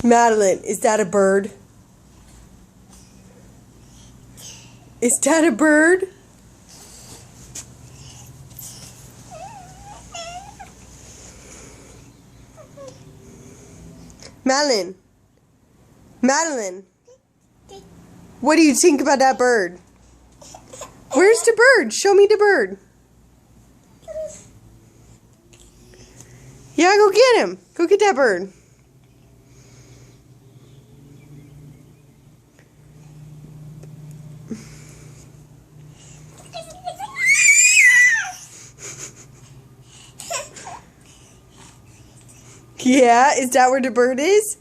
Madalynn, is that a bird? Is that a bird? Madalynn. Madalynn. What do you think about that bird? Where's the bird? Show me the bird. Yeah, go get him. Go get that bird. Yeah, is that where the bird is?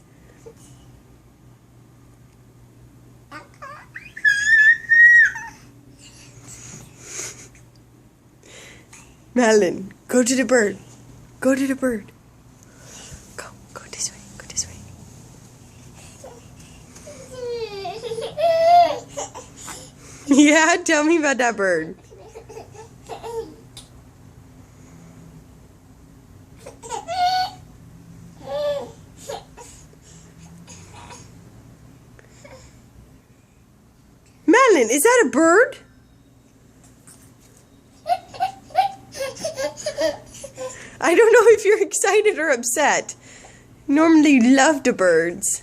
Madalynn, go to the bird. Go to the bird. Go this way. Go this way. Yeah, tell me about that bird. Madalynn, is that a bird? I don't know if you're excited or upset. Normally you love the birds.